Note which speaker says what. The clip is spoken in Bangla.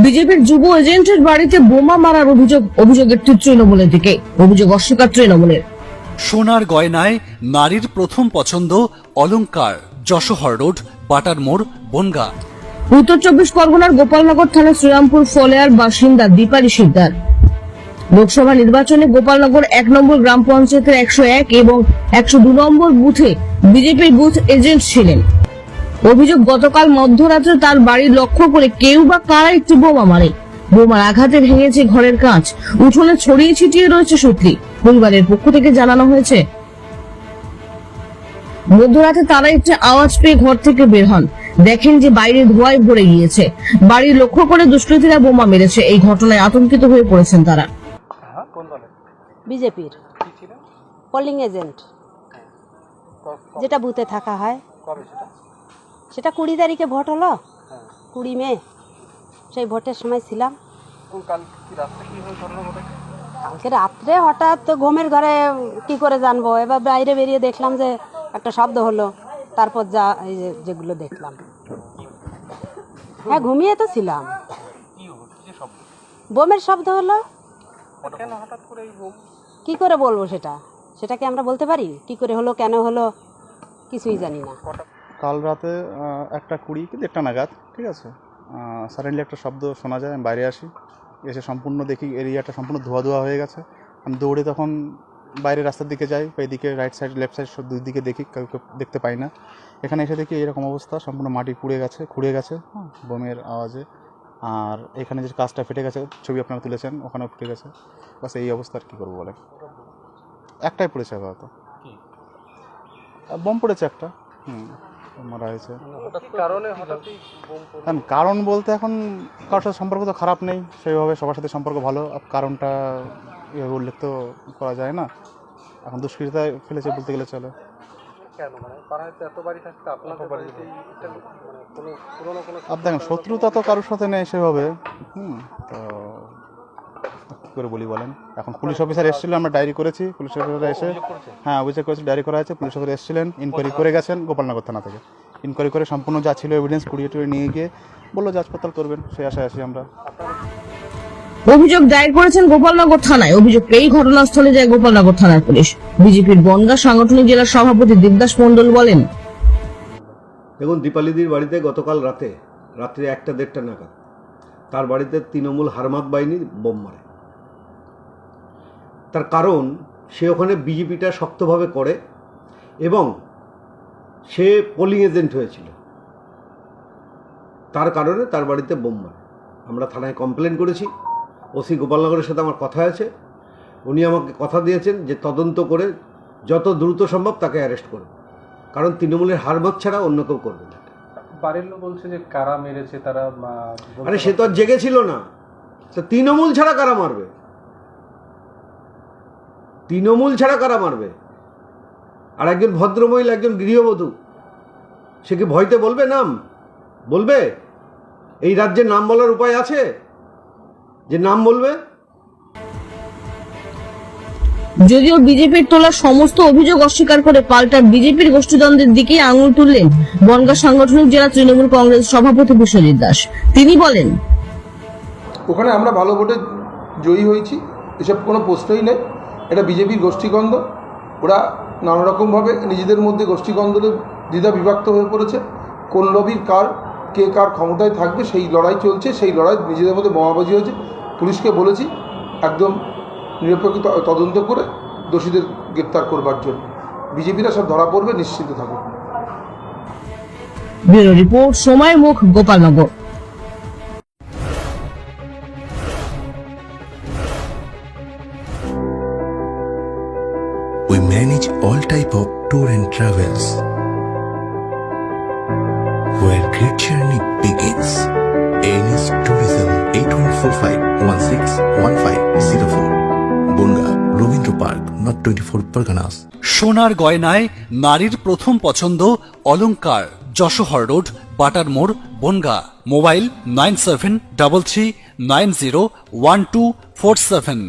Speaker 1: বিজেপির যুব এজেন্টের বাড়িতে বোমা মারার অভিযোগের তৃণমূলের দিকে অভিযোগ অস্বীকার তৃণমূলের।
Speaker 2: সোনার গয়নায় নারীর প্রথম পছন্দ অলংকার, যশোহর রোড, বাটার মোড়, বনগা।
Speaker 1: উত্তর 24 পরগনার গোপালনগর থানার শ্রীরামপুর ফলেয়ার বাসিন্দা দীপালি শিকদার লোকসভা নির্বাচনে গোপালনগর 1 নম্বর গ্রাম পঞ্চায়েতের 101 এবং 102 নম্বর বুথে বিজেপির বুথ এজেন্ট ছিলেন। অভিযোগ, গতকাল মধ্যরাত্রে তার বাড়ি লক্ষ্য করে কেউ বা কারা একটি বোমা মারে। বোমার আঘাতে ভেঙেছে ঘরের কাঁচ, উঠোনে ছড়িয়ে ছিটিয়ে রয়েছে সত্যি। পরিবারের পক্ষ থেকে জানানো হয়েছে, মধ্যরাতে তারা একটি আওয়াজ পেয়ে ঘর থেকে বের হন, দেখেন যে বাইরে ধোঁয়ায় ভরে গিয়েছে। বাড়ি লক্ষ্য করে দুষ্কৃতীরা বোমা মেরেছে। এই ঘটনায় আতঙ্কিত হয়ে পড়েছেন তারা।
Speaker 3: বিজেপির পোলিং এজেন্ট, যেটা বুথে থাকা হয়। সেটা 20 তারিখে ভোট হলো, 20 মে। সেই ভোটের সময় ছিলাম। কালকে রাত্রে হঠাৎ ঘুমের ঘরে কি করে জানবো, এবার বাইরে বেরিয়ে দেখলাম যে একটা শব্দ হলো। তারপর এই যেগুলো দেখলাম, হ্যাঁ ঘুমিয়ে তো ছিলাম। বোমের শব্দ হলো। কি করে বলবো সেটা কি আমরা বলতে পারি? কি করে হলো, কেন হলো, কিছুই জানি না।
Speaker 4: কাল রাতে 1:20 কি 1:30 নাগাদ, ঠিক আছে, সাডেনলি একটা শব্দ শোনা যায়। আমি বাইরে আসি, এসে সম্পূর্ণ দেখি এরিয়াটা সম্পূর্ণ ধোয়া হয়ে গেছে। আমি দৌড়ে তখন বাইরে রাস্তার দিকে যাই, এদিকে রাইট সাইড লেফট সাইড সব দুই দিকে দেখি, কাউকে দেখতে পাই না। এখানে এসে দেখি এরকম অবস্থা, সম্পূর্ণ মাটি খুঁড়ে গেছে বোমের আওয়াজে। আর এখানে যে কাজটা ফেটে গেছে, ছবি আপনারা তুলেছেন, ওখানেও ফেটে গেছে। বাস এই অবস্থা, আর কী করবো বলে। একটাই পড়েছে হয়তো, বোম পড়েছে একটা, মারা হয়েছে। কারণ বলতে এখন কারোর সাথে সম্পর্ক তো খারাপ নেই সেইভাবে, সবার সাথে সম্পর্ক ভালো। কারণটা এভাবে উল্লেখ তো করা যায় না। এখন দুষ্কৃতিতায় ফেলেছে বলতে গেলে চলে। আর দেখেন, শত্রুতা তো কারোর সাথে নেই সেভাবে। তো কী করে বলি বলেন। এখন পুলিশ অফিসার এসেছিলেন, আমরা ডায়েরি করেছি। পুলিশ অফিসার এসে অভিযোগ করেছি, ডায়েরি করা আছে। পুলিশ অফিসার এসেছিলেন, ইনকোয়ারি করে গেছেন গোপালনগর থানা থেকে। ইনকোয়ারি করে সম্পূর্ণ যা ছিল এভিডেন্স কুড়িয়ে নিয়ে গিয়ে বললো যে হাসপাতাল করবেন, সেই আশায় আসি আমরা।
Speaker 1: অভিযোগ দায়ের করেছেন গোপালনগর থানায়। অভিযোগ পেয়ে ঘটনাস্থলে যায় গোপালনগর থানার পুলিশ। বিজেপির বনগা সাংগঠনিক জেলার সভাপতি দেবদাস মণ্ডল বলেন,
Speaker 5: দেখুন, দীপালিদির বাড়িতে গতকাল রাত্রে 1টা-1:30 নাগাদ তার বাড়িতে তৃণমূল হারমাত বাহিনী বোম মারে। তার কারণ, সে ওখানে বিজেপিটা শক্তভাবে করে এবং সে পোলিং এজেন্ট হয়েছিল। তার কারণে তার বাড়িতে বোম মারে। আমরা থানায় কমপ্লেন করেছি। ওসি গোপালনগরের সাথে আমার কথা আছে। উনি আমাকে কথা দিয়েছেন যে তদন্ত করে যত দ্রুত সম্ভব তাকে অ্যারেস্ট করবে, কারণ তৃণমূলের হারমাত ছাড়া অন্য কেউ করবে না।
Speaker 6: বাড়ির লোক বলছে যে কারা মেরেছে তারা।
Speaker 5: আরে সে তো আর জেগেছিল না, তো তৃণমূল ছাড়া কারা মারবে? তৃণমূল ছাড়া কারা মারবে? আর একজন ভদ্রমহিলা, একজন গৃহবধূ, সে কি ভয়তে বলবে নাম? বলবে? এই রাজ্যের নাম বলার উপায় আছে যে নাম বলবে?
Speaker 1: যদিও বিজেপির তোলা সমস্ত অভিযোগ অস্বীকার করে পাল্টা বিজেপির গোষ্ঠীদ্বন্দ্বের দিকে আঙুল তুললেন বনগা সাংগঠনিক জেলা তৃণমূল কংগ্রেস সভাপতি বিশ্বজিৎ দাস। তিনি বলেন,
Speaker 7: ওখানে আমরা ভালো ভোটে জয়ী হয়েছি, এসব কোনো প্রশ্নই নেই। এটা বিজেপির গোষ্ঠীদ্বন্দ্ব। ওরা নানা রকমভাবে নিজেদের মধ্যে গোষ্ঠীদ্বন্দ্বে দ্বিধা বিভক্ত হয়ে পড়েছে। কোন লবির কে কার ক্ষমতায় থাকবে সেই লড়াই চলছে। সেই লড়াই নিজেদের মধ্যে বোমাবাজি হয়েছে। পুলিশকে বলেছি একদম নিরপেক্ষ তদন্ত করে দোষীদের গ্রেপ্তার করবার জন্য। বিজেপিরা সব ধরা পড়বে, নিশ্চিন্ত থাকুন।
Speaker 1: ব্যুরো রিপোর্ট, সময় মুখ, Gopalnagar.
Speaker 8: We manage all type of tour and travels, where great journey begins. ANS Tourism 8145161504 Bunga, Ravindra Park, North 24 Parganas.
Speaker 2: সোনার গয়নায় নারীর প্রথম পছন্দ অলংকার, যশোহর রোড, বাটার মোড়, বনগা। মোবাইল 9733901247।